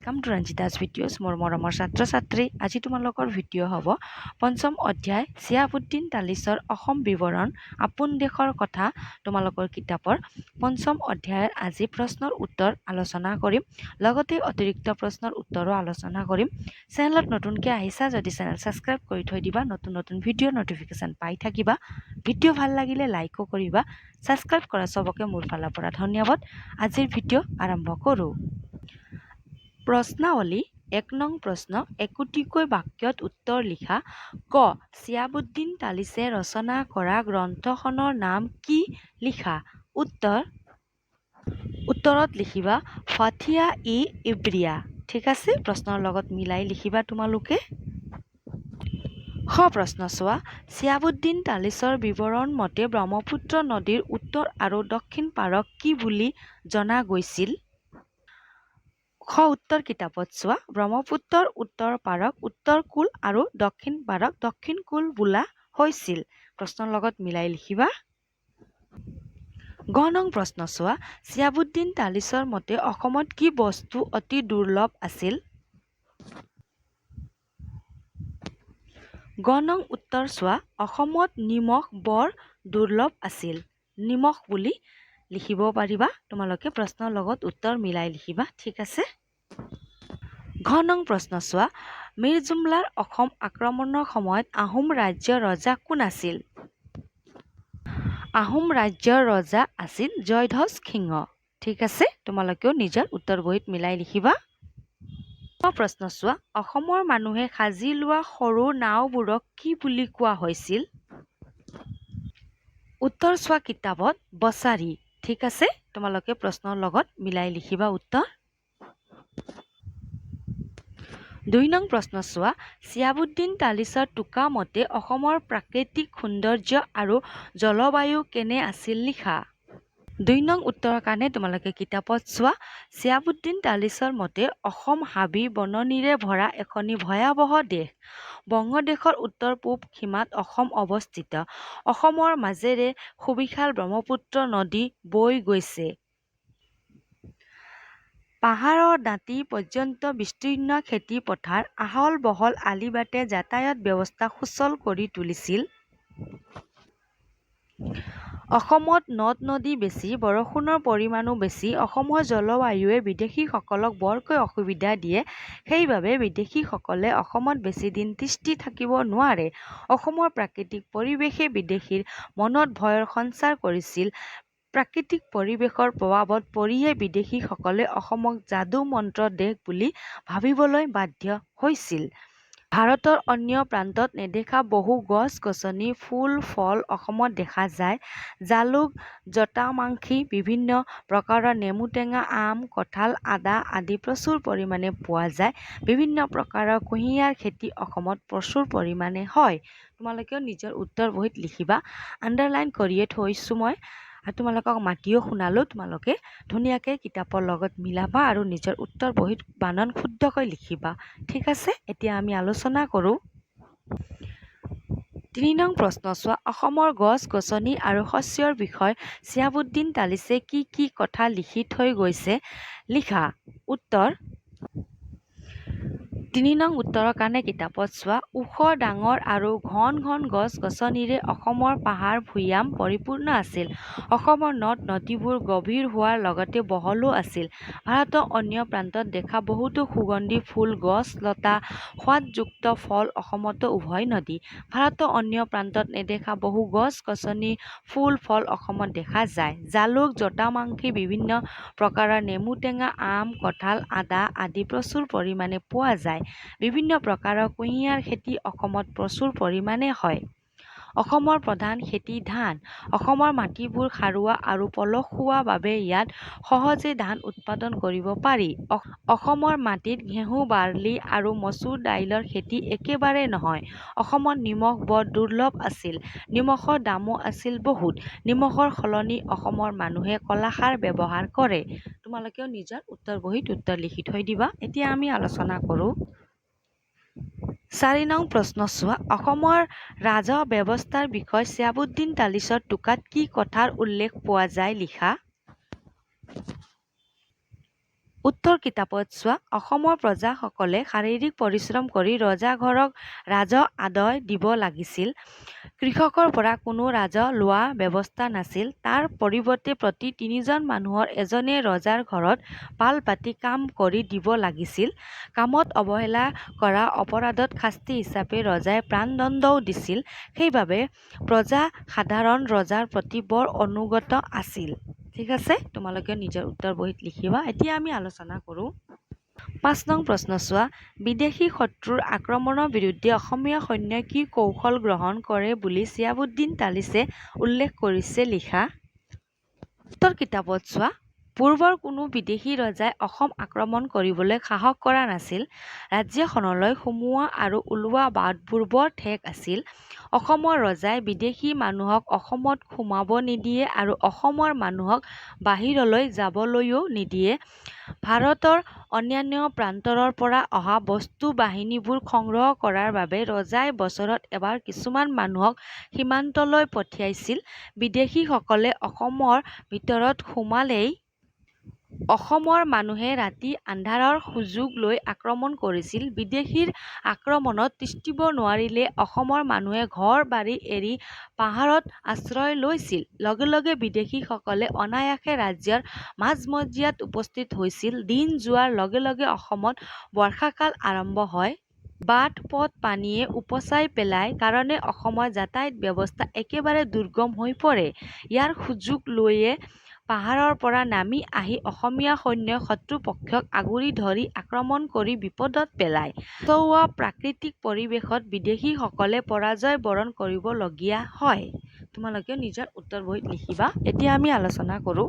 Welcome to ৰঞ্জিতাছ videos মোৰ মৰমৰ ছাত্ৰ ছাত্ৰী আজি তোমালোকৰ ভিডিঅ' হ'ব পঞ্চম অধ্যায় চিয়াবুদ্দিন তালিছৰ অসম বিৱৰণ আপোন দেশৰ কথা তোমালোকৰ কিতাপৰ পঞ্চম অধ্যায়ৰ আজি প্ৰশ্নৰ উত্তৰ আলোচনা কৰিম লগতে অতিৰিক্ত প্ৰশ্নৰ উত্তৰো আলোচনা কৰিম চেনেলত নতুনকৈ আহিছা যদি চেনেল ছাবস্ক্ৰাইব কৰি থৈ দিবা নতুন নতুন ভিডিঅ'ৰ নটিফিকেশ্যন পাই থাকিবা ভিডিঅ' ভাল লাগিলে লাইকো কৰিবা ছাবস্ক্ৰাইব কৰা চবকে মোৰ ফালৰ পৰা ধন্যবাদ আজিৰ ভিডিঅ' আৰম্ভ কৰোঁ প্ৰশ্নাৱলী ১ নং প্ৰশ্ন একোটিকৈ বাক্যত উত্তৰ লিখা ক চিয়াবুদ্দিন তালিছে ৰচনা কৰা গ্ৰন্থখনৰ নাম কি লিখা উত্তৰত লিখিবা ফাথিয়া ই ইব্ৰিয়া ঠিক আছে প্ৰশ্নৰ লগত মিলাই লিখিবা তোমালোকে খ প্ৰশ্ন চোৱা চিয়াবুদ্দিন তালিছৰ বিৱৰণ মতে ব্ৰহ্মপুত্ৰ নদীৰ উত্তৰ আৰু দক্ষিণ পাৰক কি বুলি জনা গৈছিল খ উত্তৰ কিতাপত চোৱা ব্ৰহ্মপুত্ৰৰ উত্তৰ পাৰক উত্তৰ কুল আৰু দক্ষিণ পাৰক দক্ষিণ কুল বোলা হৈছিল প্ৰশ্নৰ লগত মিলাই লিখিবা গ নং প্ৰশ্ন চোৱা চিয়াবুদ্দিন তালিছৰ মতে অসমত কি বস্তু অতি দুৰ্লভ আছিল গ নং উত্তৰ চোৱা অসমত নিমখ বৰ দুৰ্লভ আছিল নিমখ বুলি লিখিব পাৰিবা তোমালোকে প্ৰশ্নৰ লগত উত্তৰ মিলাই লিখিবা ঠিক আছে ঘ নং প্ৰশ্ন চোৱা মীৰ জুমলাৰ অসম আক্ৰমণৰ সময়ত আহোম ৰাজ্যৰ ৰজা কোন আছিল আহোম ৰাজ্যৰ ৰজা আছিল জয়ধ্বজ সিংহ ঠিক আছে তোমালোকেও নিজৰ উত্তৰ বহীত মিলাই লিখিবা প্ৰশ্ন চোৱা অসমৰ মানুহে সাজি লোৱা সৰু নাওবোৰক কি বুলি কোৱা হৈছিল উত্তৰ চোৱা কিতাপত বছাৰী ঠিক আছে তোমালোকে প্ৰশ্নৰ লগত মিলাই লিখিবা উত্তৰ ২ নং প্ৰশ্ন চোৱা চিয়াবুদ্দিন তালিছৰ টোকা মতে অসমৰ প্ৰাকৃতিক সৌন্দৰ্য আৰু জলবায়ু কেনে আছিল লিখা ২ নং উত্তৰৰ কাৰণে তোমালোকে কিতাপত চোৱা চিয়াবুদ্দিন তালিছৰ মতে অসম হাবি বননিৰে ভৰা এখনি ভয়াৱহ দেশ বংগদেশৰ উত্তৰ পূব সীমাত অসম অৱস্থিত অসমৰ মাজেৰে সুবিশাল ব্ৰহ্মপুত্ৰ নদী বৈ গৈছে পাহাৰৰ দাঁতি পৰ্যন্ত বিস্তীৰ্ণ খেতি পথাৰ আহল বহল আলিবাটে যাতায়াত ব্যৱস্থা সুচল কৰি তুলিছিল অসমত নদ নদী বেছি বৰষুণৰ পৰিমাণো বেছি অসমৰ জলবায়ুৱে বিদেশীসকলক বৰকৈ অসুবিধা দিয়ে সেইবাবে বিদেশীসকলে অসমত বেছি দিন তিষ্ঠি থাকিব নোৱাৰে অসমৰ প্ৰাকৃতিক পৰিৱেশে বিদেশীৰ মনত ভয়ৰ সঞ্চাৰ কৰিছিল প্ৰাকৃতিক পৰিৱেশৰ প্ৰভাৱত পৰিয়ে বিদেশীসকলে অসমক যাদু মন্ত্ৰ দেশ বুলি ভাবিবলৈ বাধ্য হৈছিল ভাৰতৰ অন্য প্ৰান্তত নেদেখা বহু গছ-গছনি ফুল ফল অসমত দেখা যায় জালুক জটামাংখী বিভিন্ন প্ৰকাৰৰ নেমু টেঙা আম কঁঠাল আদা আদি প্ৰচুৰ পৰিমাণে পোৱা যায় বিভিন্ন প্ৰকাৰৰ কুঁহিয়াৰ খেতি অসমত প্ৰচুৰ পৰিমাণে হয় তোমালোকেও নিজৰ উত্তৰ বহীত লিখিবা আণ্ডাৰলাইন কৰিয়ে থৈছোঁ মই তোমালোকক মাতিও শুনালো তোমালোকে ধুনীয়াকৈ কিতাপৰ লগত মিলাবা আৰু নিজৰ উত্তৰ বহীত বানান শুদ্ধকৈ লিখিবা ঠিক আছে এতিয়া আমি আলোচনা কৰোঁ ৩ নং প্ৰশ্ন চোৱা অসমৰ গছ-গছনি আৰু শস্যৰ বিষয়ে চিয়াবুদ্দিন তালিছে কি কথা লিখি থৈ গৈছে লিখা উত্তৰ ৩ নং উত্তৰৰ কাৰণে কিতাপত চোৱা ওখ ডাঙৰ আৰু ঘন ঘন গছ-গছনিৰে অসমৰ পাহাৰ ভৈয়াম পৰিপূৰ্ণ আছিল অসমৰ নদ নদীবোৰ গভীৰ হোৱাৰ লগতে বহলো আছিল ভাৰতৰ অন্য প্ৰান্তত দেখা বহুতো সুগন্ধি ফুল গছ লতা সোৱাদযুক্ত ফল অসমতো উভয় নদী ভাৰতৰ অন্য প্ৰান্তত নেদেখা বহু গছ-গছনি ফুল ফল অসমত দেখা যায় জালুক জটামাংখী বিভিন্ন প্ৰকাৰৰ নেমু টেঙা আম কঁঠাল আদা আদি প্ৰচুৰ পৰিমাণে পোৱা যায় বিভিন্ন প্ৰকাৰৰ কুঁহিয়াৰ খেতি অসমত প্ৰচুৰ পৰিমাণে হয় অসমৰ প্ৰধান খেতি ধান অসমৰ মাটিবোৰ সাৰুৱা আৰু পলসুৱা বাবে ইয়াত সহজে ধান উৎপাদন কৰিব পাৰি অসমৰ মাটিত ঘেঁহু বাৰ্লি আৰু মচুৰ দাইলৰ খেতি একেবাৰে নহয় অসমত নিমখ বৰ দুৰ্লভ আছিল নিমখৰ দামো আছিল বহুত নিমখৰ সলনি অসমৰ মানুহে কলাখাৰ ব্যৱহাৰ কৰে তোমালোকেও নিজৰ উত্তৰ বহীত উত্তৰ লিখি থৈ দিবা এতিয়া আমি আলোচনা কৰোঁ ৪ নং প্ৰশ্ন চোৱা অসমৰ ৰাজহ ব্যৱস্থাৰ বিষয়ে চিয়াবুদ্দিন তালিছৰ টোকাত কি কথাৰ উল্লেখ পোৱা যায় লিখা উত্তৰ কিতাপত চোৱা অসমৰ প্ৰজাসকলে শাৰীৰিক পৰিশ্ৰম কৰি ৰজাঘৰক ৰাজহ আদায় দিব লাগিছিল। কৃষকৰ পৰা কোনো ৰাজহ লোৱা ব্যৱস্থা নাছিল। তাৰ পৰিৱৰ্তে প্ৰতি ৩জন মানুহৰ এজনে ৰজাৰ ঘৰত পাল পাতি কাম কৰি দিব লাগিছিল। কামত অৱহেলা কৰা অপৰাধত শাস্তি হিচাপে ৰজাই প্ৰাণদণ্ডও দিছিল। সেইবাবে প্ৰজা সাধাৰণ ৰজাৰ প্ৰতি বৰ অনুগত আছিল। ঠিক আছে, তোমালোকে নিজৰ উত্তৰ বহীত লিখিবা। এতিয়া আমি আলোচনা কৰোঁ। ৫ নং প্ৰশ্ন চোৱা বিদেশী শত্ৰুৰ আক্ৰমণৰ বিৰুদ্ধে অসমীয়া সৈন্যই কি কৌশল গ্ৰহণ কৰে বুলি চিহাবুদ্দিন তালিছে উল্লেখ কৰিছে লিখা। উত্তৰ কিতাপত চোৱা পূৰ্বৰ কোনো বিদেশী ৰজাই অসম আক্ৰমণ কৰিবলৈ সাহস কৰা নাছিল। ৰাজ্যখনলৈ সোমোৱা আৰু ওলোৱা বাটবোৰ বৰ ঠেক আছিল। অসমৰ ৰজাই বিদেশী মানুহক অসমত সোমাব নিদিয়ে আৰু অসমৰ মানুহক বাহিৰলৈ যাবলৈও নিদিয়ে। ভাৰতৰ অন্যান্য প্ৰান্তৰৰ পৰা অহা বস্তু বাহিনীবোৰ সংগ্ৰহ কৰাৰ বাবে ৰজাই বছৰত এবাৰ কিছুমান মানুহক সীমান্তলৈ পঠিয়াইছিল। বিদেশীসকলে অসমৰ ভিতৰত সোমালেই অসমৰ মানুহে ৰাতি আন্ধাৰৰ সুযোগ লৈ আক্ৰমণ কৰিছিল। বিদেশীৰ আক্ৰমণত তিষ্ঠিব নোৱাৰিলে অসমৰ মানুহে ঘৰ বাৰী এৰি পাহাৰত আশ্ৰয় লৈছিল। লগে লগে বিদেশীসকলে অনায়াসে ৰাজ্যৰ মাজমজিয়াত উপস্থিত হৈছিল। দিন যোৱাৰ লগে লগে অসমত বৰ্ষাকাল আৰম্ভ হয়। বাট পথ পানীয়ে উপচাই পেলায় কাৰণে অসমৰ যাতায়াত ব্যৱস্থা একেবাৰে দুৰ্গম হৈ পৰে। ইয়াৰ সুযোগ লৈয়ে পাহাৰৰ পৰা নামি আহি অসমীয়া সৈন্যই শত্ৰুপক্ষক আগুৰি ধৰি আক্ৰমণ কৰি বিপদত পেলায়। পছোৱা প্ৰাকৃতিক পৰিৱেশত বিদেশীসকলে পৰাজয় বৰণ কৰিবলগীয়া হয়। তোমালোকে নিজৰ উত্তৰ বহীত লিখিবা। এতিয়া আমি আলোচনা কৰোঁ।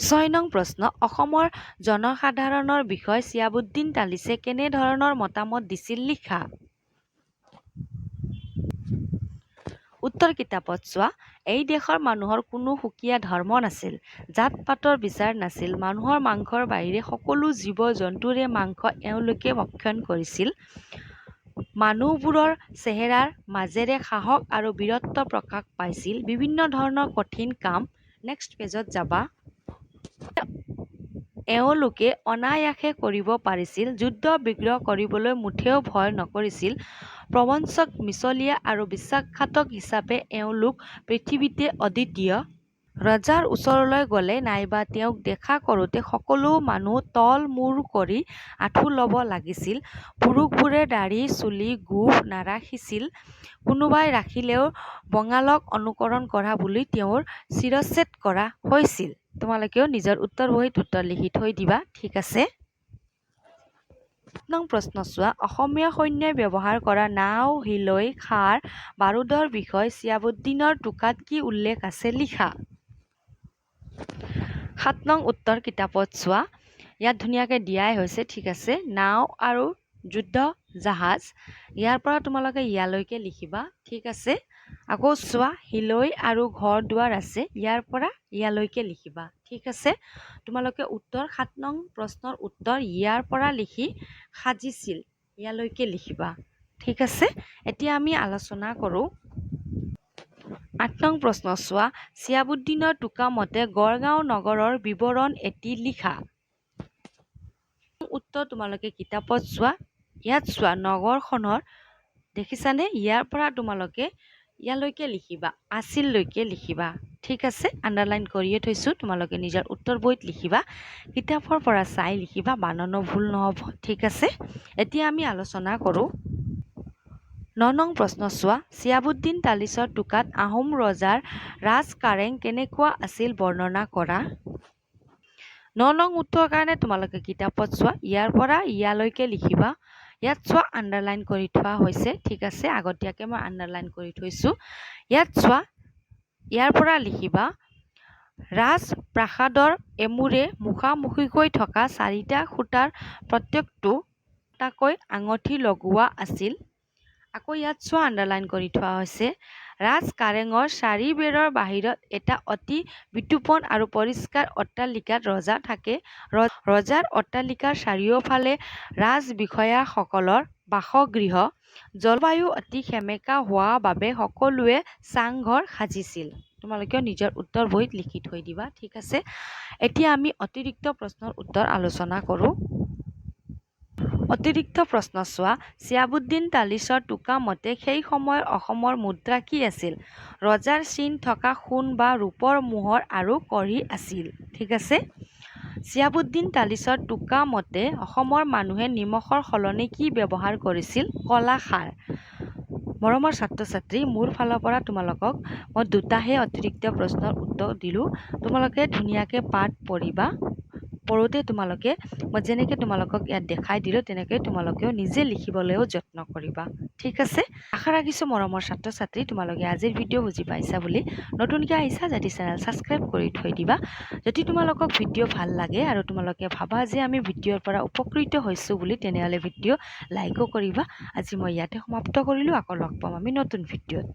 ৬ নং প্ৰশ্ন অসমৰ জনসাধাৰণৰ বিষয়ে চিহাবুদ্দিন তালিছে কেনেধৰণৰ মতামত দিছিল লিখা। উত্তৰ কিতাপত চোৱা এই দেশৰ মানুহৰ কোনো সুকীয়া ধৰ্ম নাছিল। জাত পাতৰ বিচাৰ নাছিল। মানুহৰ মাংসৰ বাহিৰে সকলো জীৱ জন্তুৰে মাংস এওঁলোকে ভক্ষণ কৰিছিল। মানুহবোৰৰ চেহেৰাৰ মাজেৰে সাহস আৰু বীৰত্ব প্ৰকাশ পাইছিল। বিভিন্ন ধৰণৰ কঠিন কাম নেক্সট পেজত যাবা এওঁলোকে অনায়াসে কৰিব পাৰিছিল। যুদ্ধ বিগ্ৰহ কৰিবলৈ মুঠেও ভয় নকৰিছিল। প্ৰবঞ্চক মিছলীয়া আৰু বিশ্বাসঘাতক হিচাপে এওঁলোক পৃথিৱীতে অদ্বিতীয়। ৰজাৰ ওচৰলৈ গ'লে নাইবা তেওঁক দেখা কৰোঁতে সকলো মানুহ তল মূৰ কৰি আঁঠু ল'ব লাগিছিল। পুৰুষবোৰে দাঢ়ি চুলি গোফ নাৰাখিছিল। কোনোবাই ৰাখিলেও বঙালক অনুকৰণ কৰা বুলি তেওঁৰ শিৰচ্ছেদ কৰা হৈছিল। তোমালোকেও নিজৰ উত্তৰ বহীত উত্তৰ লিখি থৈ দিবা। ঠিক আছে। ৭ নং প্ৰশ্ন চোৱা অসমীয়া সৈন্যই ব্যৱহাৰ কৰা নাও হিলৈ খাৰ বাৰুদৰ বিষয়ে চিহাবুদ্দিনৰ টোকাত কি উল্লেখ আছে লিখা। ৭ নং উত্তৰ কিতাপত চোৱা ইয়াত ধুনীয়াকৈ দিয়াই হৈছে। ঠিক আছে, নাও আৰু যুদ্ধ জাহাজ ইয়াৰ পৰা তোমালোকে ইয়ালৈকে লিখিবা। ঠিক আছে, আকৌ চোৱা হিলৈ আৰু ঘৰ দুৱাৰ আছে ইয়াৰ পৰা ইয়ালৈকে লিখিবা। ঠিক আছে, তোমালোকে উত্তৰ ৭ নং প্ৰশ্নৰ উত্তৰ ইয়াৰ পৰা লিখি সাজিছিল ইয়ালৈকে লিখিবা। ঠিক আছে, এতিয়া আমি আলোচনা কৰোঁ। ৮ নং প্ৰশ্ন চোৱা চিহাবুদ্দিনৰ টোকা মতে গড়গাঁও নগৰৰ বিৱৰণ এটি লিখা। উত্তৰ তোমালোকে কিতাপত চোৱা। ইয়াত চোৱা নগৰখনৰ দেখিছানে ইয়াৰ পৰা তোমালোকে ইয়ালৈকে লিখিবা আছিললৈকে লিখিবা। ঠিক আছে, আণ্ডাৰলাইন কৰিয়ে থৈছোঁ। তোমালোকে নিজৰ উত্তৰ বহীত লিখিবা। কিতাপৰ পৰা চাই লিখিবা, বানানো ভুল নহ'ব। ঠিক আছে, এতিয়া আমি আলোচনা কৰোঁ। ৯ নং প্ৰশ্ন চোৱা চিহাবুদ্দিন তালিচৰ টোকাত আহোম ৰজাৰ ৰাজ কাৰেং কেনেকুৱা আছিল বৰ্ণনা কৰা। ৯ নং উত্তৰৰ কাৰণে তোমালোকে কিতাপত চোৱা ইয়াৰ পৰা ইয়ালৈকে লিখিবা। ইয়াত চোৱা আণ্ডাৰলাইন কৰি থোৱা হৈছে। ঠিক আছে, আগতীয়াকৈ মই আণ্ডাৰলাইন কৰি থৈছোঁ। ইয়াত চোৱা ইয়াৰ পৰা লিখিবা ৰাজপ্ৰাসাদৰ এমূৰে মুখামুখিকৈ থকা 4টা খুঁটাৰ প্ৰত্যেকটোটাকৈ আঙঠি লগোৱা আছিল। আকৌ ইয়াত চোৱা আণ্ডাৰলাইন কৰি থোৱা হৈছে। ৰাজ কাৰেঙৰ 4 বেৰৰ বাহিৰত এটা অতি বিতোপন আৰু পৰিষ্কাৰ অট্টালিকাত ৰজা থাকে। ৰজাৰ অট্টালিকাৰ চাৰিওফালে ৰাজবিষয়াসকলৰ বাসগৃহ। জলবায়ু অতি সেমেকা হোৱা বাবে সকলোৱে চাংঘৰ সাজিছিল। তোমালোকেও নিজৰ উত্তৰ বহীত লিখি থৈ দিবা ঠিক আছে এতিয়া আমি অতিৰিক্ত প্ৰশ্নৰ উত্তৰ আলোচনা কৰোঁ অতিৰিক্ত প্ৰশ্ন চোৱা চিয়াবুদ্দিন তালিচৰ টোকা মতে সেই সময়ৰ অসমৰ মুদ্ৰা কি আছিল ৰজাৰ চিন থকা সোণ বা ৰূপৰ মোহৰ আৰু কঢ়ি আছিল ঠিক আছে চিয়াবুদ্দিন তালিচৰ টোকা মতে অসমৰ মানুহে নিমখৰ সলনি কি ব্যৱহাৰ কৰিছিল কলা খাৰ মৰমৰ ছাত্ৰ ছাত্ৰী মোৰ ফালৰ পৰা তোমালোকক মই দুটাহে অতিৰিক্ত প্ৰশ্নৰ উত্তৰ দিলোঁ তোমালোকে ধুনীয়াকৈ পাঠ পঢ়িবা পঢ়োঁতে তোমালোকে মই যেনেকৈ তোমালোকক ইয়াত দেখাই দিলোঁ তেনেকৈ তোমালোকেও নিজে লিখিবলৈও যত্ন কৰিবা ঠিক আছে আশা ৰাখিছোঁ মৰমৰ ছাত্ৰ ছাত্ৰী তোমালোকে আজিৰ ভিডিঅ' বুজি পাইছা বুলি নতুনকৈ আহিছা যদি চেনেল ছাবস্ক্ৰাইব কৰি থৈ দিবা যদি তোমালোকক ভিডিঅ' ভাল লাগে আৰু তোমালোকে ভাবা যে আমি ভিডিঅ'ৰ পৰা উপকৃত হৈছোঁ বুলি তেনেহ'লে ভিডিঅ' লাইকো কৰিবা আজি মই ইয়াতে সমাপ্ত কৰিলোঁ আকৌ লগ পাম আমি নতুন ভিডিঅ'ত